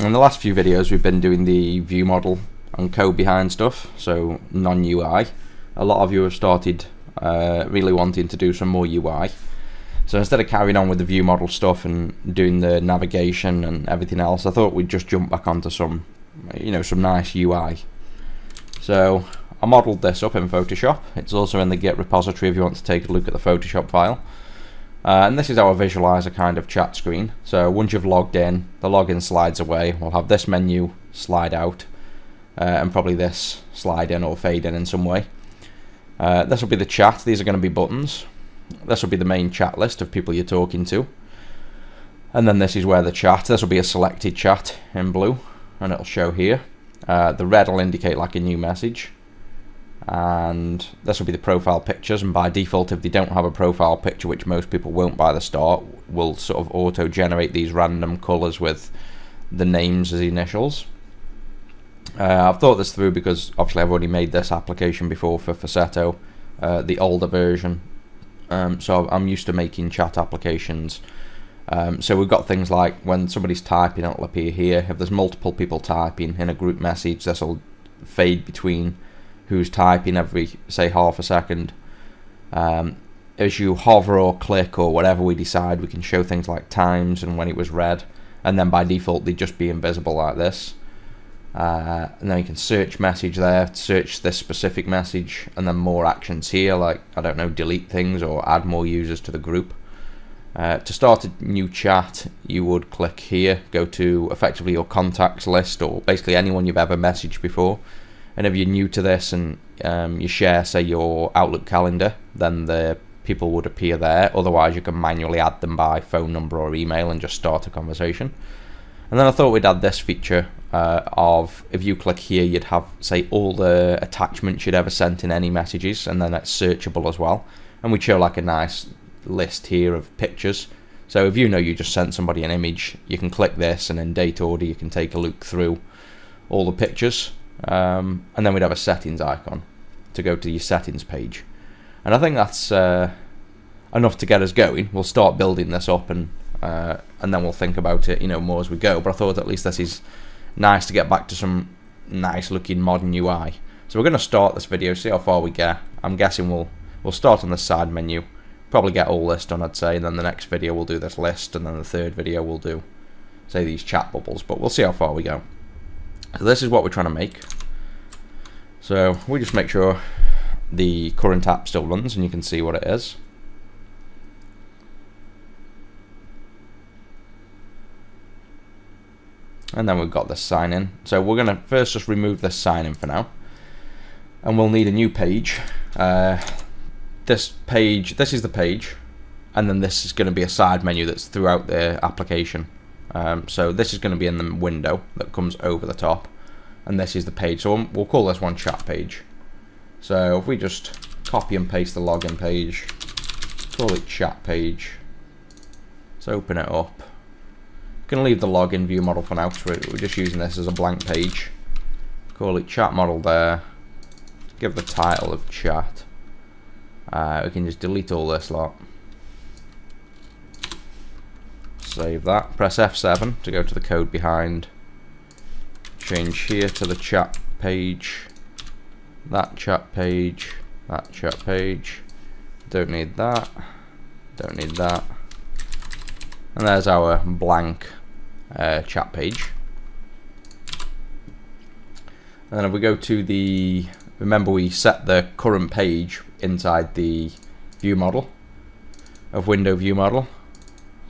In the last few videos we've been doing the view model and code behind stuff, so non-UI. A lot of you have started really wanting to do some more UI. So instead of carrying on with the view model stuff and doing the navigation and everything else, I thought we'd just jump back onto some, some nice UI. So I modelled this up in Photoshop. It's also in the Git repository if you want to take a look at the Photoshop file. And this is our visualizer kind of chat screen. So once you've logged in, the login slides away. We'll have this menu slide out, and probably this slide in or fade in some way. This will be the chat. These are going to be buttons. This will be the main chat list of people you're talking to. And then this is where the chat. This will be a selected chat in blue, and it'll show here. The red will indicate like a new message. And this will be the profile pictures, and by default if they don't have a profile picture, which most people won't by the start, will sort of auto generate these random colours with the names as initials. I've thought this through because obviously I've already made this application before for Facetto, the older version, so I'm used to making chat applications. So we've got things like when somebody's typing, it'll appear here. If there's multiple people typing in a group message, this will fade between who's typing every, say, half a second. As you hover or click or whatever we decide, we can show things like times and when it was read, and then by default they'd just be invisible like this. And then you can search message there, search this specific message, and then more actions here, like, I don't know, delete things or add more users to the group. To start a new chat, you would click here, go to effectively your contacts list, or basically anyone you've ever messaged before. And if you're new to this and you share, say, your Outlook calendar, then the people would appear there. Otherwise, you can manually add them by phone number or email and just start a conversation. And then I thought we'd add this feature of, if you click here, you'd have, say, all the attachments you'd ever sent in any messages, and then that's searchable as well. And we'd show like a nice list here of pictures. So if you know you just sent somebody an image, you can click this, and in date order you can take a look through all the pictures. And then we'd have a settings icon to go to your settings page. And I think that's enough to get us going. We'll start building this up, and then we'll think about it, more as we go. But I thought at least this is nice to get back to some nice looking modern UI. So we're going to start this video, see how far we get. I'm guessing we'll start on the side menu, probably get all this done, I'd say, and then the next video we'll do this list, and then the third video we'll do, say, these chat bubbles. But we'll see how far we go. So this is what we're trying to make. So we just make sure the current app still runs, and you can see what it is. And then we've got this sign in. So we're going to first just remove this sign in for now, and we'll need a new page. This is the page, and then this is going to be a side menu that's throughout the application. So this is going to be in the window that comes over the top, and this is the page. So we'll call this one chat page. So if we just copy and paste the login page, call it chat page. Let's open it up. Going to leave the login view model for now, because we're just using this as a blank page. Call it chat model there. Give the title of chat. We can just delete all this lot. Save that. Press F7 to go to the code behind. Change here to the chat page. That chat page. That chat page. Don't need that. Don't need that. And there's our blank chat page. And then if we go to the, remember we set the current page inside the view model of window view model.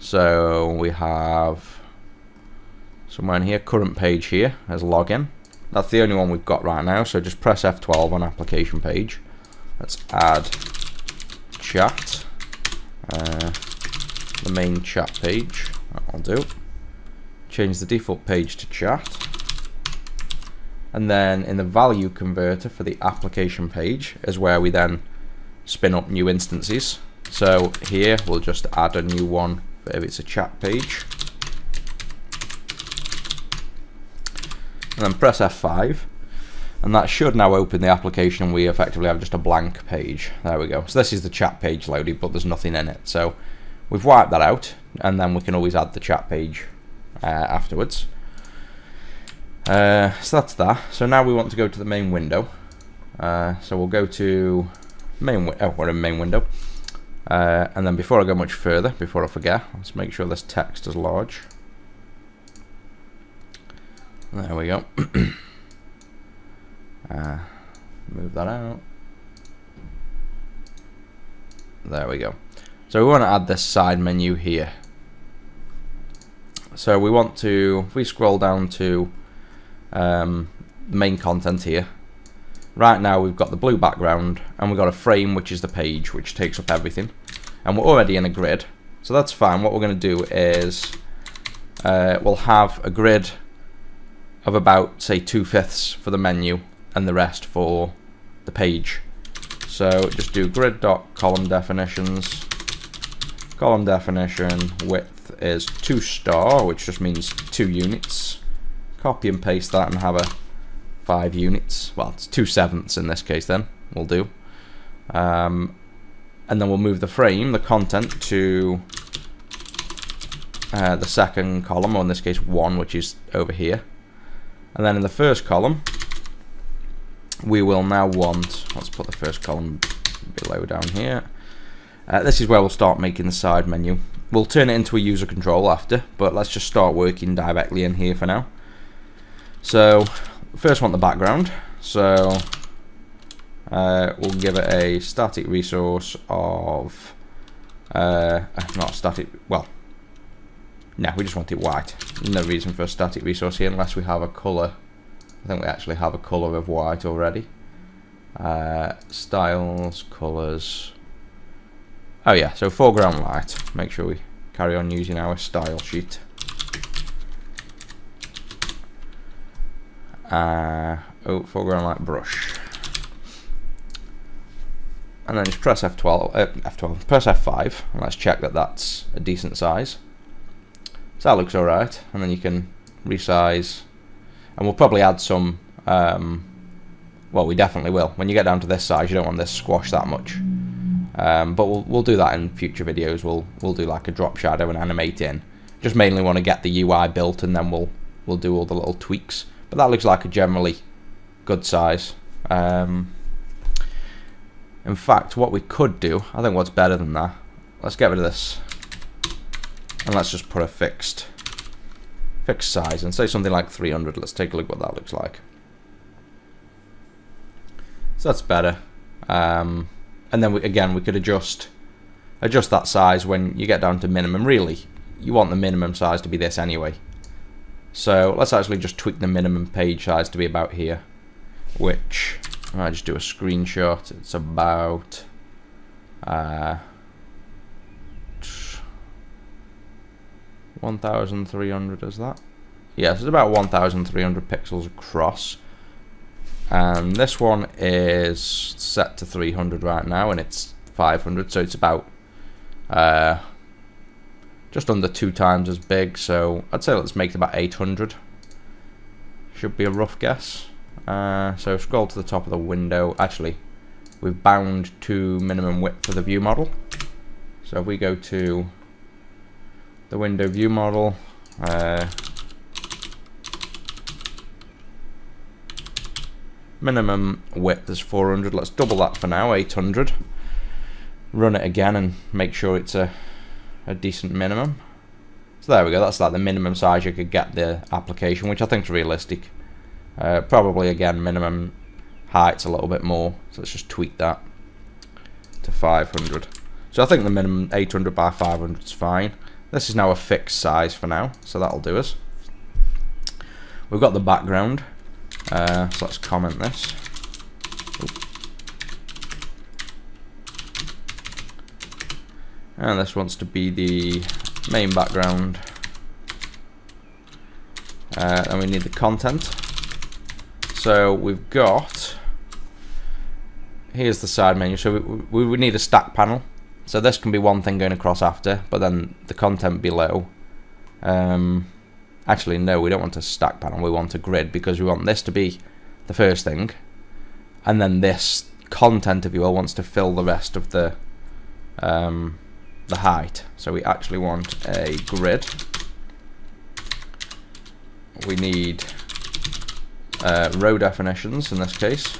So we have somewhere in here, current page here as login. That's the only one we've got right now, so just press F12 on application page. Let's add chat, the main chat page, that'll do. Change the default page to chat. And then in the value converter for the application page is where we then spin up new instances. So here we'll just add a new one if it's a chat page, and then press F5, and that should now open the application, and we effectively have just a blank page. There we go. So this is the chat page loaded, but there's nothing in it. So we've wiped that out, and then we can always add the chat page afterwards. So that's that. So now we want to go to the main window. So we'll go to we're in main window. And then before I go much further, before I forget, let's make sure this text is large. There we go. Move that out. There we go. So we want to add this side menu here. So we want to, if we scroll down to the main content here, right now we've got the blue background and we've got a frame, which is the page, which takes up everything, and we're already in a grid, so that's fine. What we're going to do is we'll have a grid of about, say, 2/5 for the menu and the rest for the page. So just do grid.column definitions. Column definition width is 2 star, which just means 2 units. Copy and paste that and have a 5 units. Well, it's 2/7 in this case then, we'll do. And then we'll move the frame, the content, to the second column, or in this case 1, which is over here. And then in the first column, we will now want, let's put the first column below down here. This is where we'll start making the side menu. We'll turn it into a user control after, but let's just start working directly in here for now. So first want the background, so we'll give it a static resource of not static, well, no, we just want it white. No reason for a static resource here unless we have a color. I think we actually have a color of white already. Styles, colors. Oh yeah, so foreground light. Make sure we carry on using our style sheet. Foreground light brush. And then just press F12, press F5, and let's check that that's a decent size. So that looks alright, and then you can resize, and we'll probably add some, well, we definitely will. When you get down to this size, you don't want this squashed that much. But we'll do that in future videos. We'll do like a drop shadow and animate in. Just mainly want to get the UI built, and then we'll do all the little tweaks. But that looks like a generally good size. In fact, what we could do, I think what's better than that, let's get rid of this, and let's just put a fixed size, and say something like 300. Let's take a look what that looks like. So that's better. And then again, we could adjust that size when you get down to minimum. Really, you want the minimum size to be this anyway. So let's actually just tweak the minimum page size to be about here, which I just do a screenshot. It's about 1,300, is that? Yes, it's about 1,300 pixels across. And this one is set to 300 right now, and it's 500, so it's about just under 2 times as big. So I'd say let's make it about 800. Should be a rough guess. So scroll to the top of the window. Actually, we've bound to minimum width for the view model. So if we go to the window view model, minimum width is 400. Let's double that for now, 800. Run it again and make sure it's a decent minimum. So there we go. That's like the minimum size you could get the application, which I think is realistic. Probably again minimum height's a little bit more, so let's just tweak that to 500. So I think the minimum 800 by 500 is fine. This is now a fixed size for now, so that'll do us. We've got the background, so let's comment this. And this wants to be the main background. And we need the content. So we've got, here's the side menu. So we would need a stack panel. So this can be one thing going across after, but then the content below. Actually, no, we don't want a stack panel. We want a grid, because we want this to be the first thing, and then this content, if you will, wants to fill the rest of the height. So we actually want a grid. We need row definitions in this case.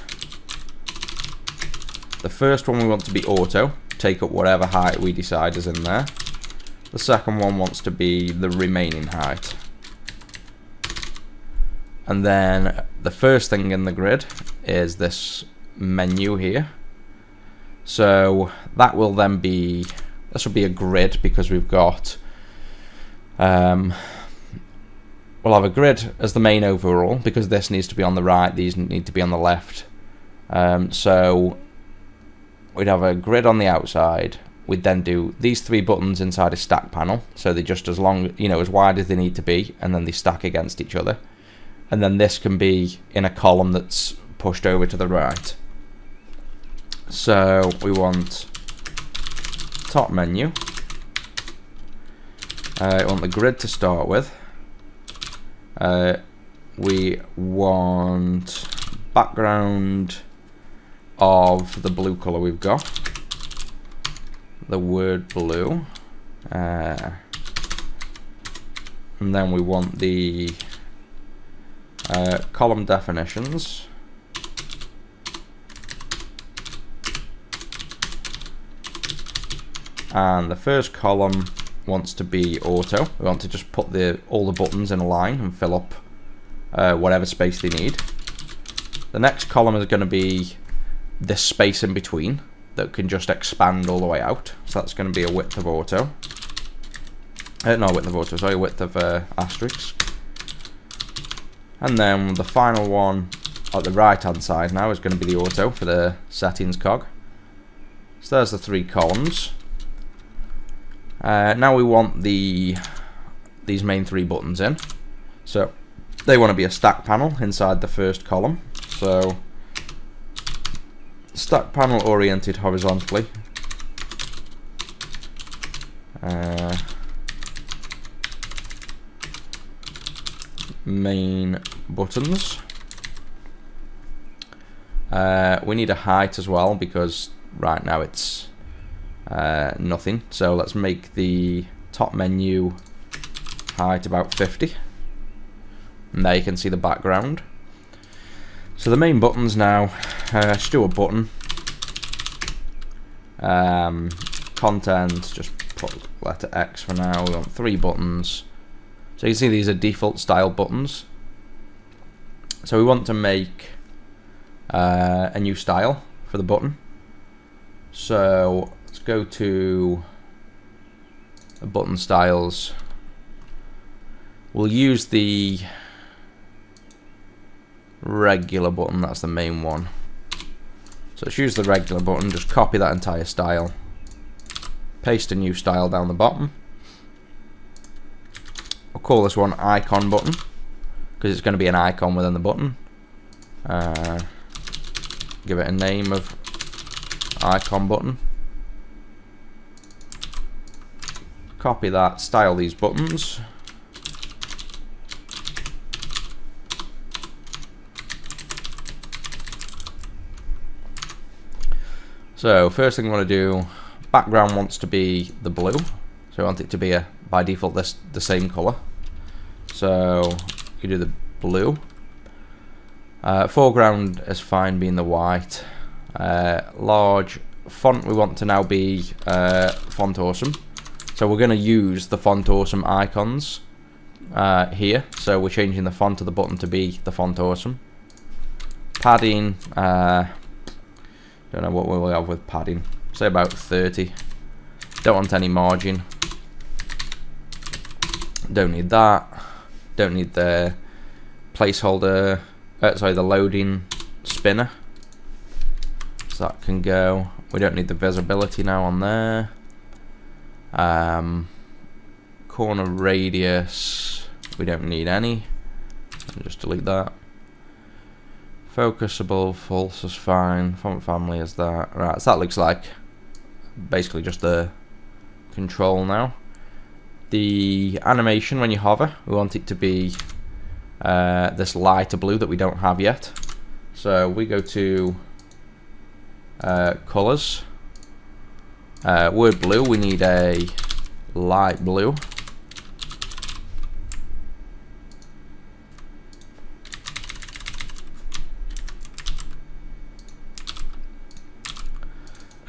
The first one we want to be auto, take up whatever height we decide is in there. The second one wants to be the remaining height. And then the first thing in the grid is this menu here. So that will then be, this will be a grid because we've got, we'll have a grid as the main overall because this needs to be on the right, these need to be on the left. So we'd have a grid on the outside. We'd then do these 3 buttons inside a stack panel, so they're just as long, you know, as wide as they need to be, and then they stack against each other. And then this can be in a column that's pushed over to the right. So we want top menu. I want the grid to start with. We want background of the blue color we've got, the word blue, and then we want the column definitions, and the first column wants to be auto. We want to just put all the buttons in a line and fill up whatever space they need. The next column is going to be this space in between that can just expand all the way out. So that's going to be a width of auto. Not width of auto, sorry, width of asterisk. And then the final one at the right hand side now is going to be the auto for the settings cog. So there's the 3 columns. Now we want these main 3 buttons in. So they want to be a stack panel inside the first column. So stack panel oriented horizontally. Main buttons. We need a height as well because right now it's nothing. So let's make the top menu height about 50. And there you can see the background. So the main buttons now, just do a button. Content, just put letter X for now. We want 3 buttons. So you can see these are default style buttons. So we want to make a new style for the button. So let's go to the button styles. We'll use the regular button, that's the main one. So let's use the regular button, just copy that entire style, paste a new style down the bottom. I'll call this one icon button because it's going to be an icon within the button. Give it a name of icon button. Copy that, style these buttons. So first thing we want to do, background wants to be the blue, so we want it to be by default the same color. So you do the blue. Foreground is fine being the white. Large font we want to now be Font Awesome. So we're going to use the Font Awesome icons here. So we're changing the font of the button to be the Font Awesome. Padding. Don't know what we'll have with padding. Say about 30. Don't want any margin. Don't need that. Don't need the placeholder. Sorry, the loading spinner. So that can go. We don't need the visibility now on there. Corner radius. We don't need any. I'll just delete that. Focusable, false is fine. Font family is that. Right, so that looks like basically just the control now. The animation when you hover, we want it to be this lighter blue that we don't have yet. So we go to colors. Word blue, we need a light blue.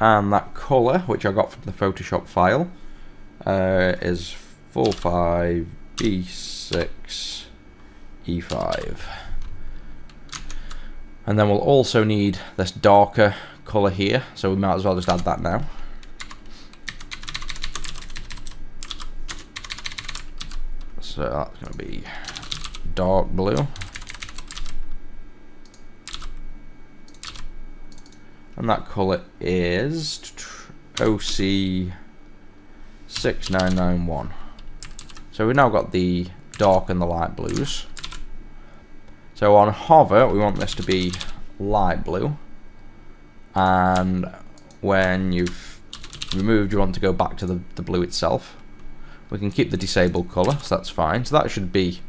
and that colour, which I got from the Photoshop file, is 45B6E5. And then we'll also need this darker colour here, so we might as well just add that now. So that's going to be dark blue. And that colour is OC6991. So we've now got the dark and the light blues. So on hover, we want this to be light blue. And when you've removed, you want to go back to the blue itself. We can keep the disabled colour, so that's fine. So that should be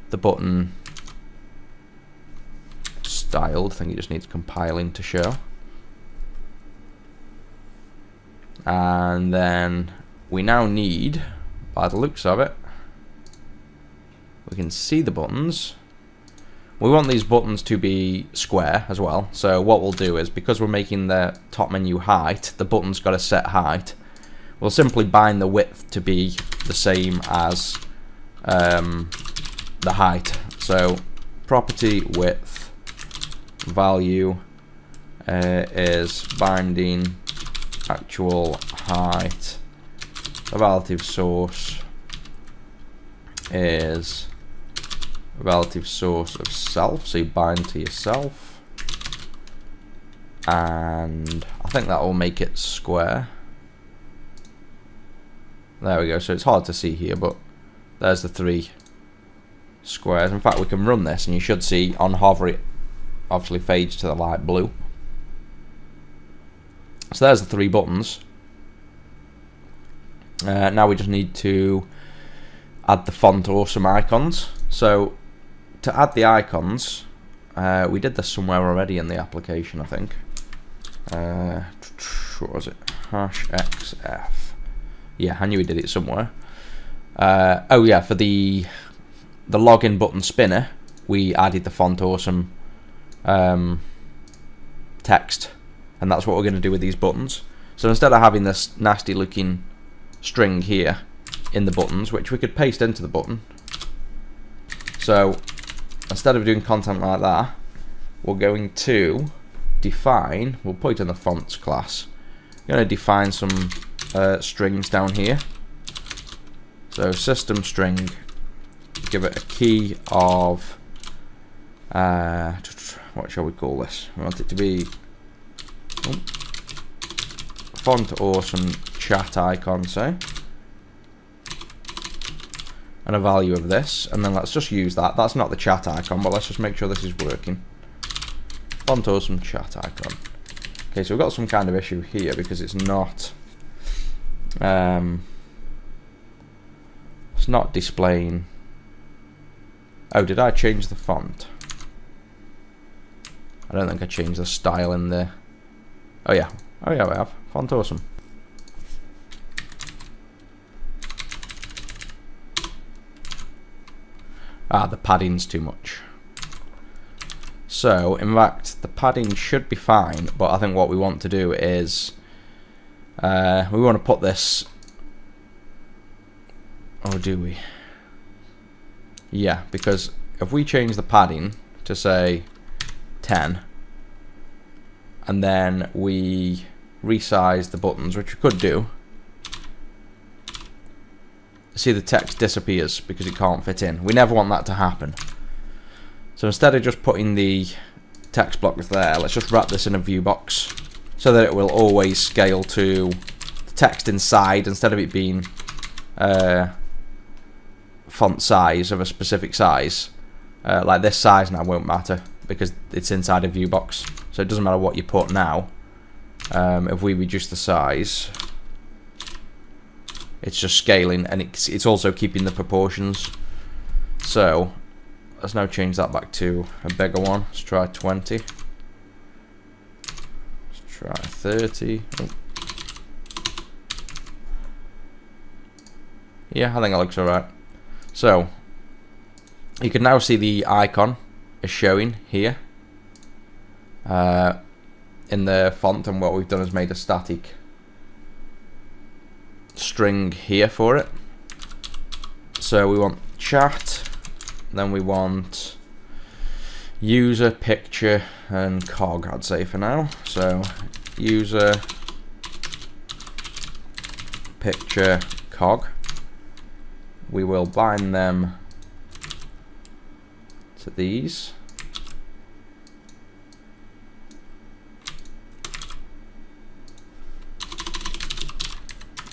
the button styled. I think it just needs compiling to show. And then we now need, by the looks of it, we can see the buttons. We want these buttons to be square as well. So what we'll do is, because we're making the top menu height, the button's got a set height. We'll simply bind the width to be the same as the height. So property width value is binding actual height. The relative source is relative source of self, so you bind to yourself, and I think that will make it square. There we go. So it's hard to see here, but there's the 3 squares. In fact, we can run this and you should see on hover it obviously fades to the light blue. So there's the 3 buttons. Now we just need to add the font or some icons. So to add the icons, we did this somewhere already in the application, I think. What was it? #XF. Yeah, I knew we did it somewhere. Oh yeah, for the login button spinner, we added the font awesome text, and that's what we're going to do with these buttons. So instead of having this nasty looking string here in the buttons, which we could paste into the button, so instead of doing content like that, we're going to define, we'll put it in the fonts class, we're going to define some strings down here. So system string, give it a key of what shall we call this? We want it to be font awesome chat icon, say, and a value of this, and then let's just use that. That's not the chat icon, but let's just make sure this is working. Font awesome chat icon. Okay, so we've got some kind of issue here because it's not displaying. Oh, did I change the font? I don't think I changed the style in there. Oh yeah, we have. Font awesome. The padding's too much. So, in fact, the padding should be fine, but I think what we want to do is we want to put this. Or do we? Yeah, because if we change the padding to say 10, and then we resize the buttons, which we could do, see the text disappears because it can't fit in. We never want that to happen. So instead of just putting the text blocks there, let's just wrap this in a view box so that it will always scale to the text inside instead of it being font size of a specific size. Like this size now won't matter because it's inside a view box, so it doesn't matter what you put now. If we reduce the size, it's just scaling, and it's also keeping the proportions. So let's now change that back to a bigger one. Let's try 20. Let's try 30. Oh. Yeah, I think that looks alright. So you can now see the icon is showing here. in the font, and what we've done is made a static string here for it. So we want chat, then we want user, picture, and cog, I'd say for now. So user, picture, cog. We will bind them to these.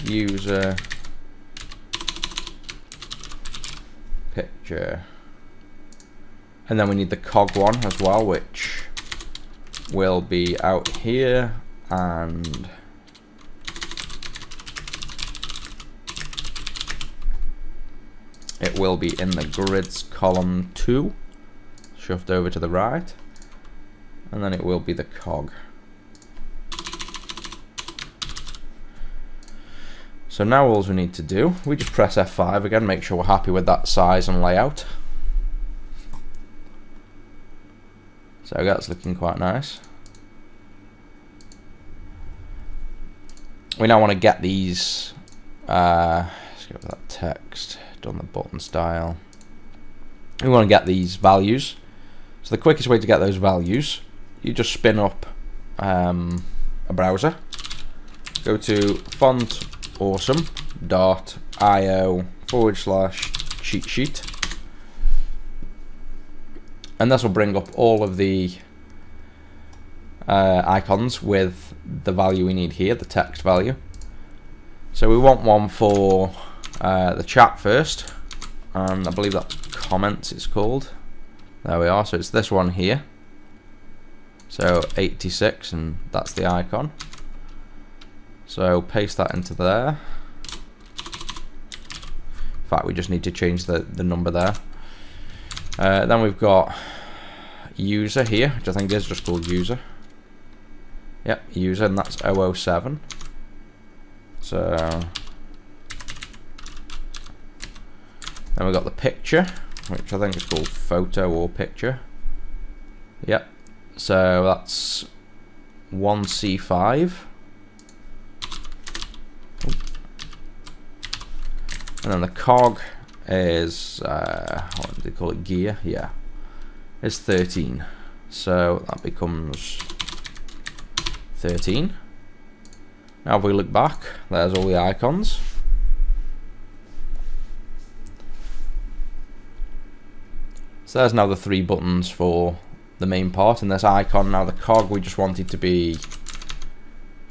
User, picture, and then we need the cog one as well, which will be out here, and it will be in the grids column 2, shoved over to the right, and then it will be the cog. So now all we need to do, we just press F5 again, make sure we're happy with that size and layout. So that's looking quite nice. We now want to get these, let's go with that text, done the button style. We want to get these values. So the quickest way to get those values, you just spin up a browser, go to fontawesome.io/cheat sheet, and this will bring up all of the icons with the value we need here, the text value. So we want one for the chat first, and I believe that comments it's called. There we are, so it's this one here. So 86, and that's the icon. So paste that into there. In fact, we just need to change the number there. Then we've got user here, which I think is just called user. Yep, user, and that's 007. So then we've got the picture, which I think is called photo or picture. Yep, so that's 1C5. And then the cog is, what do they call it, gear? Yeah, it's 13. So that becomes 13. Now if we look back, there's all the icons. So there's now the 3 buttons for the main part in this icon. Now the cog, we just want it to be,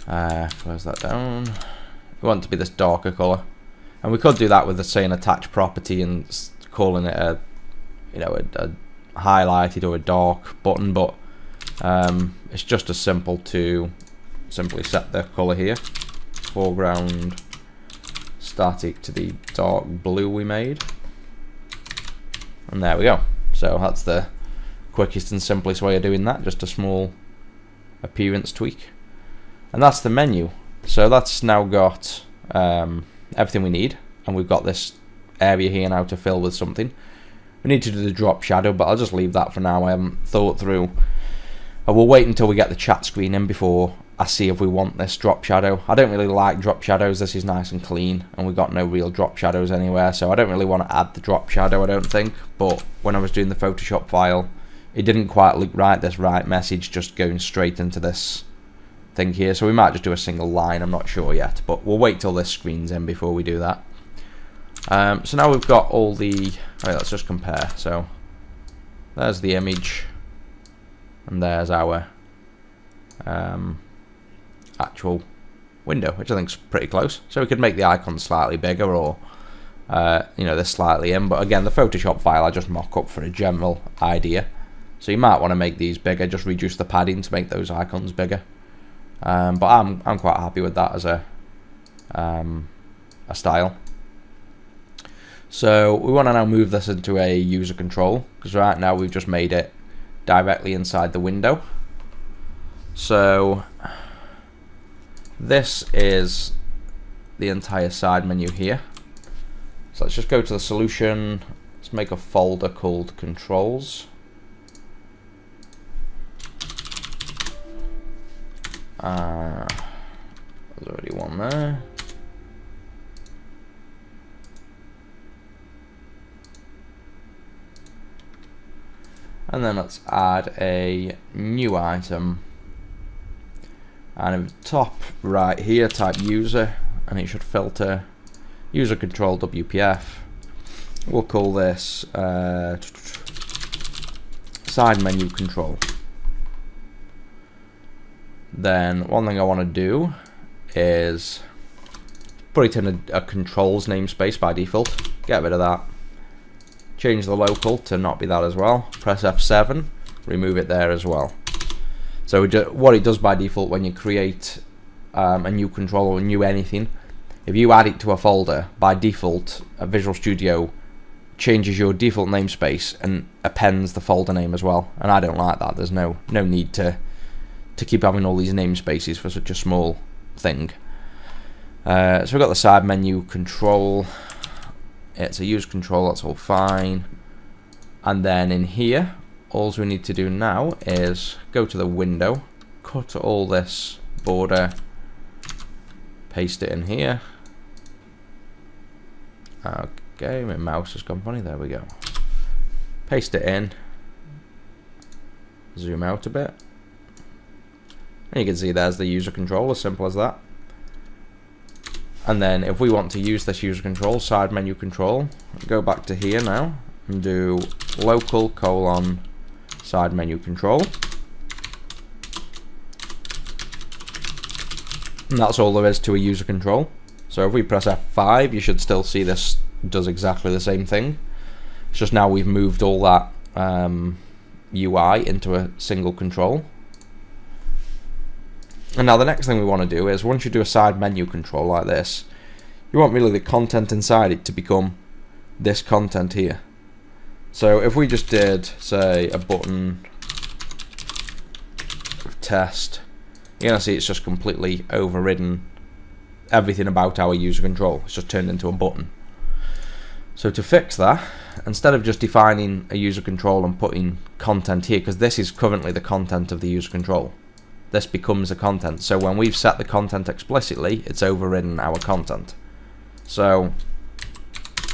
where's that down? We want it to be this darker colour. And we could do that with, say, an attached property and calling it a, you know, a highlighted or a dark button, but it's just as simple to simply set the color here, foreground static to the dark blue we made, and there we go. So that's the quickest and simplest way of doing that, just a small appearance tweak, and that's the menu. So that's now got everything we need, and we've got this area here now to fill with something. We need to do the drop shadow, but I'll just leave that for now. I haven't thought through. I will wait until we get the chat screen in before I see if we want this drop shadow. I don't really like drop shadows. This is nice and clean, and we've got no real drop shadows anywhere, so I don't really want to add the drop shadow, I don't think. But when I was doing the Photoshop file, it didn't quite look right, this right message just going straight into this thing here, so we might just do a single line, I'm not sure yet, but we'll wait till this screen's in before we do that. So now we've got all the, right, let's just compare. So there's the image, and there's our actual window, which I think is pretty close. So we could make the icon slightly bigger, or you know, this slightly in, but again, the Photoshop file I just mock up for a general idea. So you might want to make these bigger, just reduce the padding to make those icons bigger. But I'm quite happy with that as a style. So we want to now move this into a user control, because right now we've just made it directly inside the window. So this is the entire side menu here. So let's just go to the solution. Let's make a folder called controls. There's already one there. And then let's add a new item. And at the top right here, type user, and it should filter user control WPF. We'll call this side menu control. Then one thing I want to do is put it in a controls namespace by default. Get rid of that. Change the local to not be that as well. Press F7, remove it there as well. So what it does by default when you create a new control or new anything, if you add it to a folder, by default Visual Studio changes your default namespace and appends the folder name as well. And I don't like that. There's no need to keep having all these namespaces for such a small thing. So we've got the side menu control. It's a use control, that's all fine. And then in here, all we need to do now is go to the window, cut all this border, paste it in here. Okay, my mouse has gone funny, there we go. Paste it in, zoom out a bit. And you can see there's the user control, as simple as that. And then if we want to use this user control, side menu control, go back to here now and do local : side menu control. And that's all there is to a user control. So if we press F5, you should still see this does exactly the same thing. It's just now we've moved all that UI into a single control. And now the next thing we want to do is, once you do a side menu control like this, you want really the content inside it to become this content here. So if we just did, say, a button of test, you're going to see it's just completely overridden everything about our user control. It's just turned into a button. So to fix that, instead of just defining a user control and putting content here, because this is currently the content of the user control, this becomes the content. So when we've set the content explicitly, it's overridden our content. So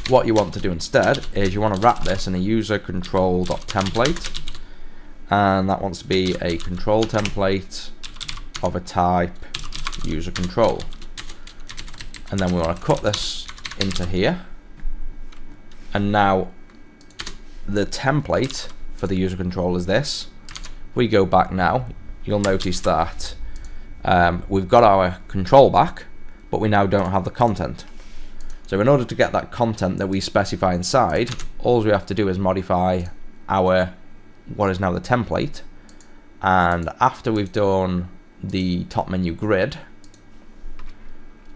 what you want to do instead is you want to wrap this in a user control.template, and that wants to be a control template of a type user control. And then we want to cut this into here. And now the template for the user control is this. If we go back now, you'll notice that we've got our control back, but we now don't have the content. So in order to get that content that we specify inside, all we have to do is modify our what is now the template. And after we've done the top menu grid,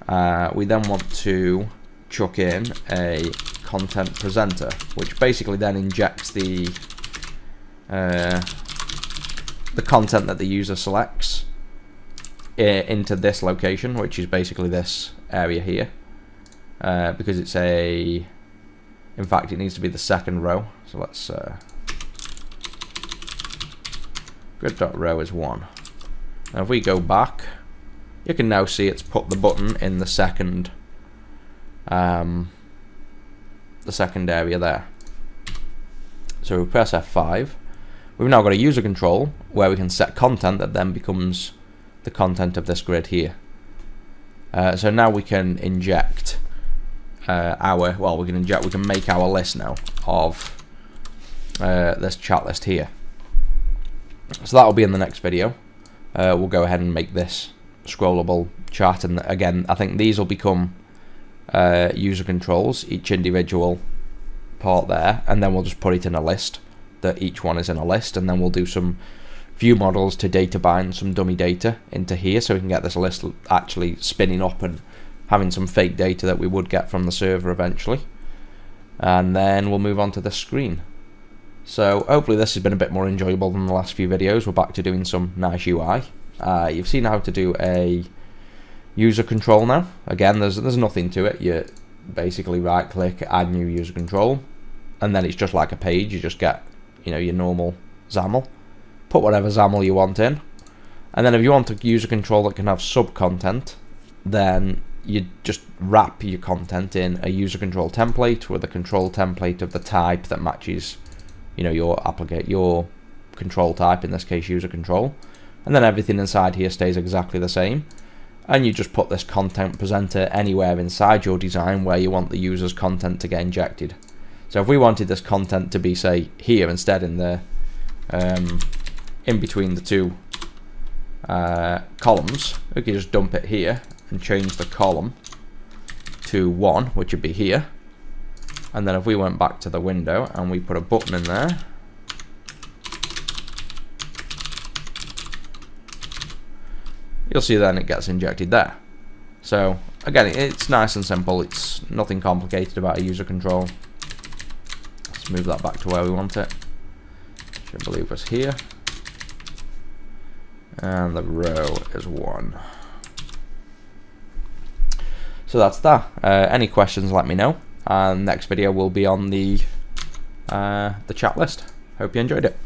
we then want to chuck in a content presenter, which basically then injects the content that the user selects into this location, which is basically this area here, because it's in fact it needs to be the second row. So let's grid.row is 1. Now if we go back, you can now see it's put the button in the second area there. So we press F5. We've now got a user control where we can set content that then becomes the content of this grid here. So now we can inject we can make our list now of this chat list here. So that will be in the next video. We'll go ahead and make this scrollable chart, and again I think these will become user controls, each individual part there, and then we'll just put it in a list, that each one is in a list, and then we'll do some view models to data bind some dummy data into here so we can get this list actually spinning up and having some fake data that we would get from the server eventually. And then we'll move on to the screen. So hopefully this has been a bit more enjoyable than the last few videos. We're back to doing some nice UI. You've seen how to do a user control now. Again, there's nothing to it. You basically right click, add new user control, and then it's just like a page. You just get your normal XAML, put whatever XAML you want in, And then if you want a user control that can have sub-content, then you just wrap your content in a user control template with a control template of the type that matches, you know, your control type, in this case user control, and then everything inside here stays exactly the same. And you just put this content presenter anywhere inside your design where you want the user's content to get injected. So if we wanted this content to be, say, here instead, in the in between the two columns, we could just dump it here and change the column to 1, which would be here. And then if we went back to the window and we put a button in there, you'll see then it gets injected there. So again, it's nice and simple. It's nothing complicated about a user control. Let's move that back to where we want it, which I believe was here. And the row is 1. So that's that. Any questions, let me know. And next video will be on the chat list. Hope you enjoyed it.